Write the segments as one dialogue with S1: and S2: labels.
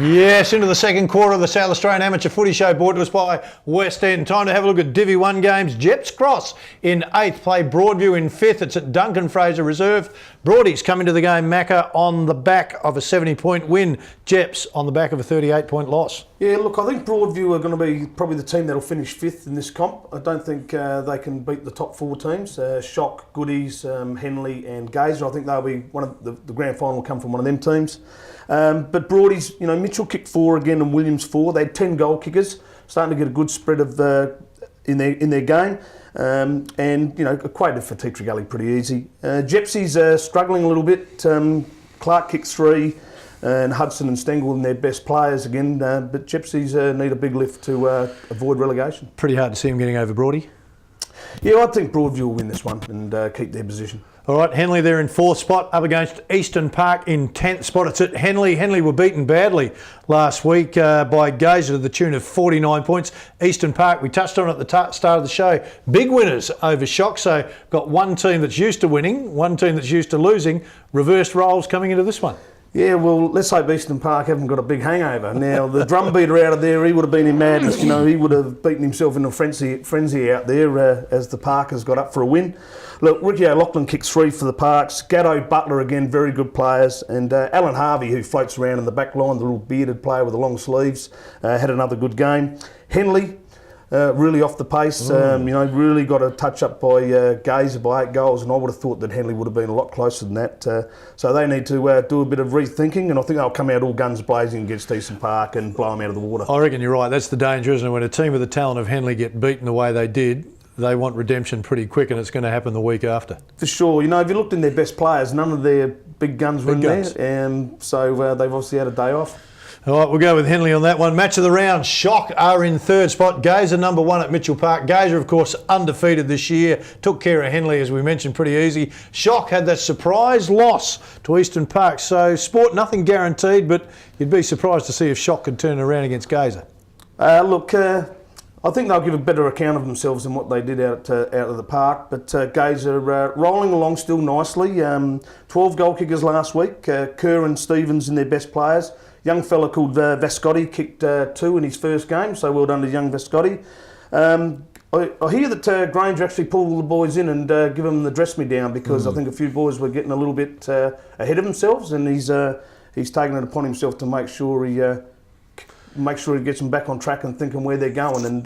S1: Yes, into the second quarter of the South Australian Amateur Footy Show, brought to us by West End. Time to have a look at Divi 1 games. Jeps Cross in 8th, play Broadview in 5th. It's at Duncan Fraser Reserve. Broadies come into the game, Macca, on the back of a 70-point win. Jeps on the back of a 38-point loss.
S2: Yeah, look, I think Broadview are going to be probably the team that'll finish 5th in this comp. I don't think they can beat the top 4 teams. Shock, Goodies, Henley and Gazer. I think they'll be one of the grand final will come from one of them teams. But Broadies, you know, Mitchell kicked 4 again and Williams 4. They had 10 goal kickers, starting to get a good spread of in their game. And, you know, equated for Teatree Gully pretty easy. Jepsies struggling a little bit. Clark kicked 3. And Hudson and Stengel and their best players again, but Gypsies need a big lift to avoid relegation.
S1: Pretty hard to see them getting over Broadie.
S2: Yeah, I think Broadview will win this one and keep their position.
S1: All right, Henley there in 4th spot, up against Eastern Park in 10th spot. It's at Henley. Henley were beaten badly last week by Gazer to the tune of 49 points. Eastern Park, we touched on at the start of the show, big winners over Shock. So got one team that's used to winning, one team that's used to losing. Reversed roles coming into this one.
S2: Yeah, well, let's hope Eastern Park haven't got a big hangover. Now, the drum beater out of there, he would have been in madness. You know, he would have beaten himself in a frenzy out there as the Parkers got up for a win. Look, Ricky O'Loughlin kicks 3 for the Parks. Gatto, Butler, again, very good players. And Alan Harvey, who floats around in the back line, the little bearded player with the long sleeves, had another good game. Henley, really off the pace, you know, really got a touch up by Gazer by 8 goals, and I would have thought that Henley would have been a lot closer than that. So they need to do a bit of rethinking, and I think they'll come out all guns blazing against Eastern Park and blow them out of the water.
S1: I reckon you're right. That's the danger, isn't it? When a team with the talent of Henley get beaten the way they did, they want redemption pretty quick, and it's going to happen the week after. For
S2: sure. You know, if you looked in their best players, none of their big guns were in there, so they've obviously had a day off.
S1: All right, we'll go with Henley on that one. Match of the round, Shock are in 3rd spot. Gazer number 1 at Mitchell Park. Gazer, of course, undefeated this year. Took care of Henley, as we mentioned, pretty easy. Shock had that surprise loss to Eastern Park. So, sport, nothing guaranteed, but you'd be surprised to see if Shock could turn around against Gazer.
S2: Look, I think they'll give a better account of themselves than what they did out of the park. But Gazer rolling along still nicely. 12 goal kickers last week. Kerr and Stevens in their best players. Young fella called Vascotti kicked 2 in his first game, so well done to young Vascotti. I hear that Granger actually pulled all the boys in and give them the dress me down, because I think a few boys were getting a little bit ahead of themselves, and he's taken it upon himself to make sure he gets them back on track and thinking where they're going. And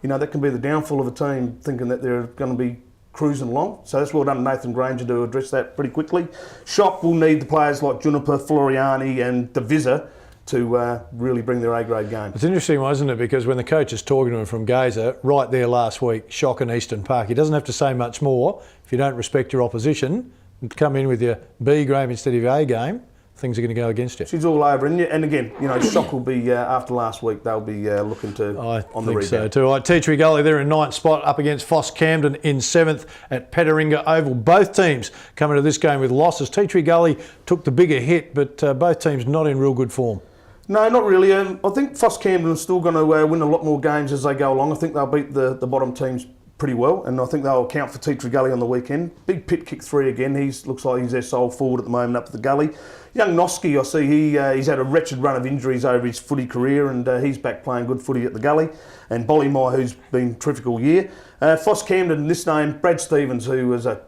S2: you know, that can be the downfall of a team, thinking that they're going to be cruising along. So that's well done to Nathan Granger to address that pretty quickly. Shock will need the players like Juniper, Floriani and Divisa to really bring their A-grade game.
S1: It's interesting, wasn't it? Because when the coach is talking to him from Gazer, right there last week, Shock and Eastern Park, he doesn't have to say much more. If you don't respect your opposition, come in with your B game instead of your A game, things are going to go against you.
S2: She's all over, and again, you know, Shock will be after last week. They'll be looking to on the rebound.
S1: So too. All right, Teatree Gully there in 9th spot, up against Faas Camden in 7th at Peteringa Oval. Both teams coming to this game with losses. Teatree Gully took the bigger hit, but both teams not in real good form.
S2: No, not really. I think Faas Camden are still going to win a lot more games as they go along. I think they'll beat the bottom teams pretty well, and I think they'll account for Teatree Gully on the weekend. Big Pitt kicked 3 again. Looks like he's their sole forward at the moment up at the Gully. Young Noski, I see he's had a wretched run of injuries over his footy career, and he's back playing good footy at the Gully. And Bollymore, who's been terrific all year. Faas Camden, this name, Brad Stevens, who was a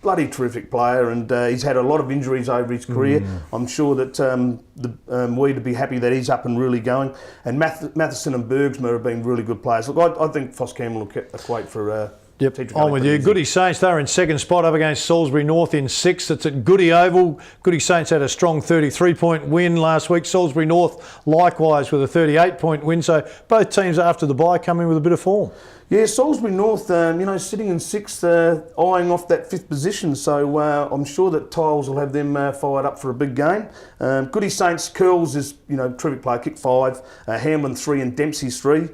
S2: bloody terrific player, and he's had a lot of injuries over his career. I'm sure that we'd be happy that he's up and really going. And Matheson and Bergsma have been really good players. Look, I think Faas Camden will equate for
S1: Yep, on with you. Goody Saints, they're in 2nd spot, up against Salisbury North in 6th. It's at Goody Oval. Goody Saints had a strong 33-point win last week. Salisbury North likewise with a 38-point win. So both teams after the bye come in with a bit of form.
S2: Yeah, Salisbury North, you know, sitting in 6th, eyeing off that 5th position. So I'm sure that Tiles will have them fired up for a big game. Goody Saints, Curls is, you know, terrific player, kicked 5. Hamlin 3 and Dempsey's 3.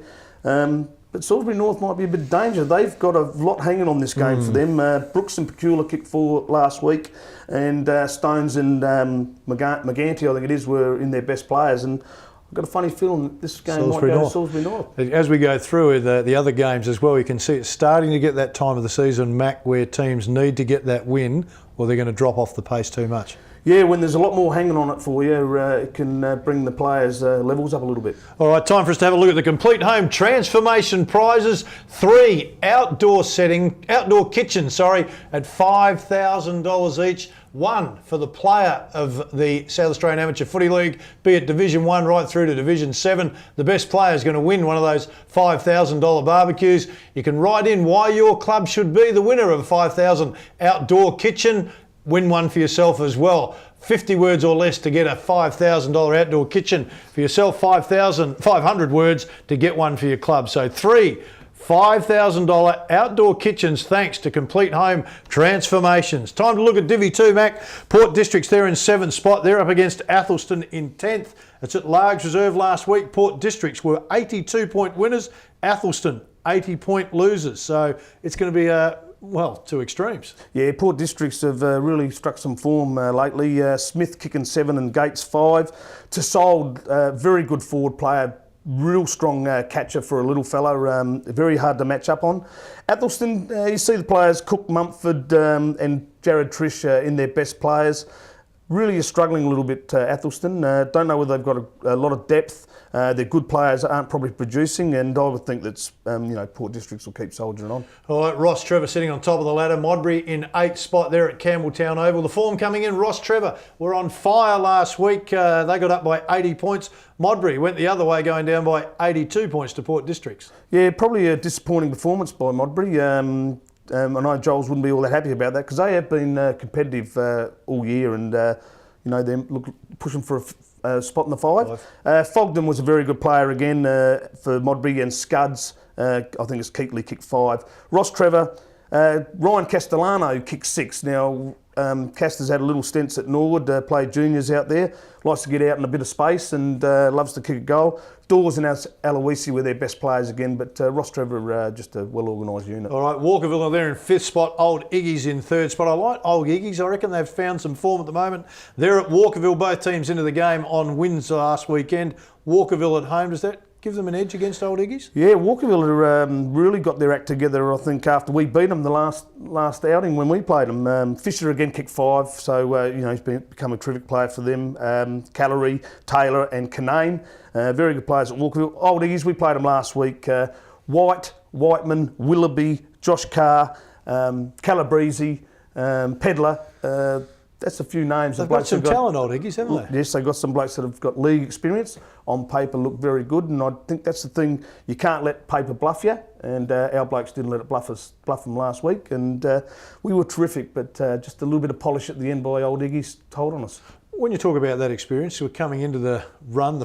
S2: But Salisbury North might be a bit of danger. They've got a lot hanging on this game for them. Brooks and Pecula kicked 4 last week, and Stones and Maganti, I think it is, were in their best players. And I've got a funny feeling that this game might go to Salisbury North.
S1: As we go through the other games as well, you can see it's starting to get that time of the season, Mac, where teams need to get that win or they're going to drop off the pace too much?
S2: Yeah, when there's a lot more hanging on it for you, it can bring the players' levels up a little bit.
S1: All right, time for us to have a look at the complete home transformation prizes. 3 outdoor kitchens, at $5,000 each. 1 for the player of the South Australian Amateur Footy League, be it Division 1 right through to Division 7. The best player is going to win one of those $5,000 barbecues. You can write in why your club should be the winner of a $5,000 outdoor kitchen. Win one for yourself as well. 50 words or less to get a $5,000 outdoor kitchen for yourself. 500 words to get one for your club. So 3 $5,000 outdoor kitchens thanks to Complete Home Transformations. Time to look at Divi 2, Mac. Port District's there in 7th spot. They're up against Athelston in 10th. It's at Largs Reserve last week. Port Districts were 82-point winners. Athelston 80-point losers. So it's going to be two extremes.
S2: Yeah, Port Districts have really struck some form lately. Smith kicking 7 and Gates 5. Tassold, very good forward player, real strong catcher for a little fella, very hard to match up on. Athelston, you see the players, Cook, Mumford and Jared Trish in their best players. Really is struggling a little bit, Athelston. Don't know whether they've got a lot of depth. Their good players aren't probably producing, and I would think that Port Districts will keep soldiering on.
S1: All right, Ross Trevor sitting on top of the ladder. Modbury in 8th spot there at Campbelltown Oval. The form coming in, Ross Trevor were on fire last week. They got up by 80 points. Modbury went the other way, going down by 82 points to Port Districts. Yeah,
S2: probably a disappointing performance by Modbury. I know Joels wouldn't be all that happy about that because they have been competitive all year, and they're pushing for a spot in the 5. Fogden was a very good player again for Modbury, and Scuds, I think it's Keatley, kicked 5. Ross Trevor, Ryan Castellano kicked 6. Now, Caster's had a little stints at Norwood, played juniors out there, likes to get out in a bit of space and loves to kick a goal. Dawes and Aloisi were their best players again, but Ross Trevor, just a well-organised unit.
S1: All right, Walkerville are there in 5th spot. Old Iggy's in 3rd spot. I like Old Iggy's. I reckon they've found some form at the moment. They're at Walkerville, both teams into the game on wins last weekend. Walkerville at home, does that give them an edge against Old Iggy's?
S2: Yeah, Walkerville really got their act together, I think, after we beat them the last outing when we played them. Fisher again kicked 5, so he's become a terrific player for them. Callery, Taylor and Canane, very good players at Walkerville. Old Iggy's, we played them last week. White, Whiteman, Willoughby, Josh Carr, Calabrese, Pedler. That's a few names.
S1: They've got some talent, Old Iggy's, haven't they?
S2: Yes, they've got some blokes that have got league experience. On paper, look very good, and I think that's the thing. You can't let paper bluff you, and our blokes didn't let it bluff them last week, and we were terrific, but just a little bit of polish at the end by Old Iggy's told on us.
S1: When you talk about that experience, we're coming into the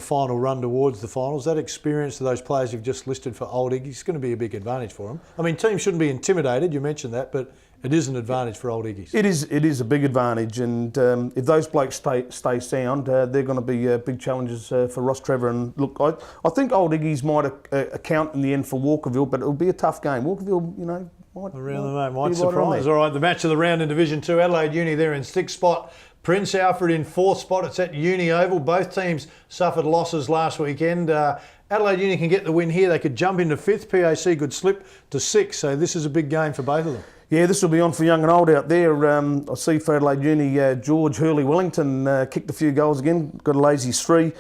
S1: final run towards the finals, that experience of those players you've just listed for Old Iggy's is going to be a big advantage for them. I mean, teams shouldn't be intimidated, you mentioned that, but it is an advantage for Old Iggy's. It
S2: is a big advantage, and if those blokes stay sound, they're going to be big challenges for Ross Trevor. And look, I think Old Iggy's might account in the end for Walkerville, but it'll be a tough game. Walkerville, might
S1: surprise. All right, the match of the round in Division 2, Adelaide Uni there in 6th spot. Prince Alfred in 4th spot. It's at Uni Oval. Both teams suffered losses last weekend. Adelaide Uni can get the win here. They could jump into 5th. PAC could slip to 6th. So this is a big game for both of them.
S2: Yeah, this will be on for young and old out there. I see for Adelaide Uni, George Hurley-Wellington kicked a few goals again, got a lazy 3.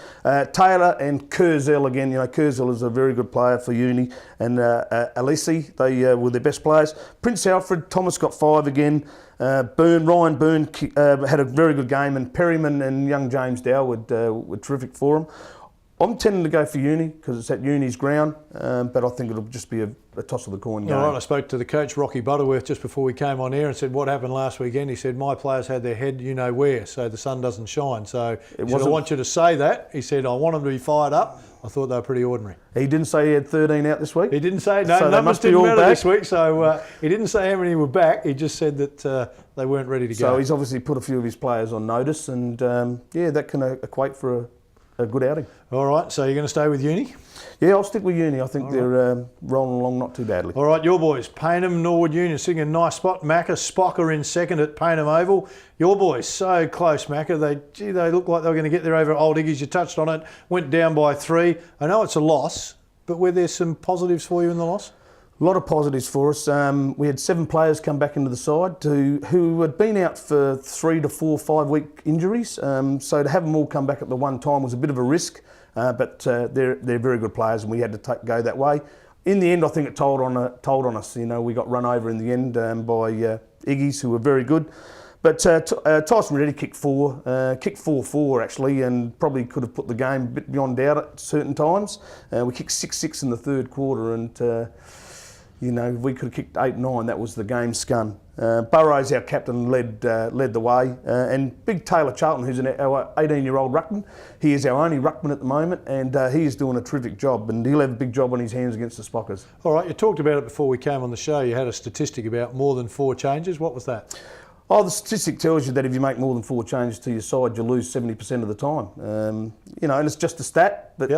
S2: Taylor and Kurzel again. Kurzel is a very good player for Uni. And Alisi, they were their best players. Prince Alfred, Thomas got 5 again. Ryan Byrne had a very good game, and Perryman and young James Dowwood were terrific for him. I'm tending to go for Uni because it's at Uni's ground, but I think it'll just be a toss of the coin game.
S1: All right, I spoke to the coach, Rocky Butterworth, just before we came on air and said, what happened last weekend? He said, my players had their head you know where, so the sun doesn't shine. So I want you to say that. He said, I want them to be fired up. I thought they were pretty ordinary.
S2: He didn't say he had 13 out this week?
S1: He didn't say, no, so numbers didn't matter this week, so he didn't say how many were back. He just said that they weren't ready to go.
S2: So he's obviously put a few of his players on notice, and that can equate for a good outing.
S1: All right, so you're going to stay with Uni?
S2: Yeah, I'll stick with Uni. I think they're rolling along not too badly.
S1: All right, your boys, Payneham, Norwood Union, sitting in a nice spot. Macca, Spocker in 2nd at Payneham Oval. Your boys, so close, Macca. They look like they were going to get there over Old Iggy's. You touched on it, went down by 3. I know it's a loss, but were there some positives for you in the loss?
S2: A lot of positives for us. We had 7 players come back into the side who had been out for 3 to 4, 5 week injuries. So to have them all come back at the one time was a bit of a risk, but they're very good players and we had to go that way. In the end, I think it told on us. You know, we got run over in the end by Iggies, who were very good. But Tyson Reddy kicked 4-4 actually, and probably could have put the game a bit beyond doubt at certain times. We kicked 6-6 in the third quarter, and you know, we could have kicked 8-9. That was the game scun. Burrows, our captain, led the way, and big Taylor Charlton, who's our 18-year-old ruckman. He is our only ruckman at the moment, and he is doing a terrific job, and he'll have a big job on his hands against the Spockers.
S1: All right, you talked about it before we came on the show. You had a statistic about more than 4 changes. What was that?
S2: Oh, the statistic tells you that if you make more than 4 changes to your side, you lose 70% of the time. You know, and it's just a stat, but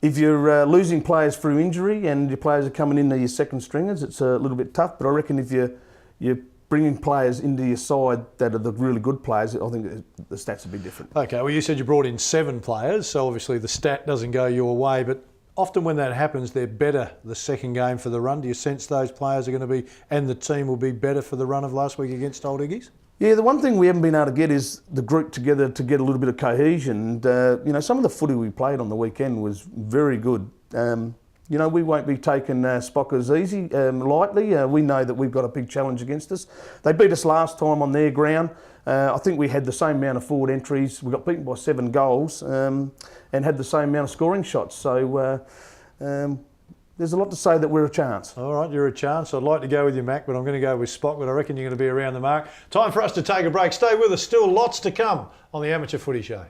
S2: if you're losing players through injury and your players are coming into your second stringers, it's a little bit tough. But I reckon if you're bringing players into your side that are the really good players, I think the stats would be different.
S1: Okay, well, you said you brought in 7 players, so obviously the stat doesn't go your way, but often when that happens, they're better the second game for the run. Do you sense those players are going to be, and the team will be better for the run of last week against Old Iggies?
S2: Yeah, the one thing we haven't been able to get is the group together to get a little bit of cohesion. And, you know, some of the footy we played on the weekend was very good. You know, we won't be taking Spockers easy, lightly. We know that we've got a big challenge against us. They beat us last time on their ground. I think we had the same amount of forward entries. We got beaten by 7 goals and had the same amount of scoring shots. So there's a lot to say that we're a chance.
S1: All right, you're a chance. I'd like to go with you, Mac, but I'm going to go with Spock, but I reckon you're going to be around the mark. Time for us to take a break. Stay with us. Still lots to come on the Amateur Footy Show.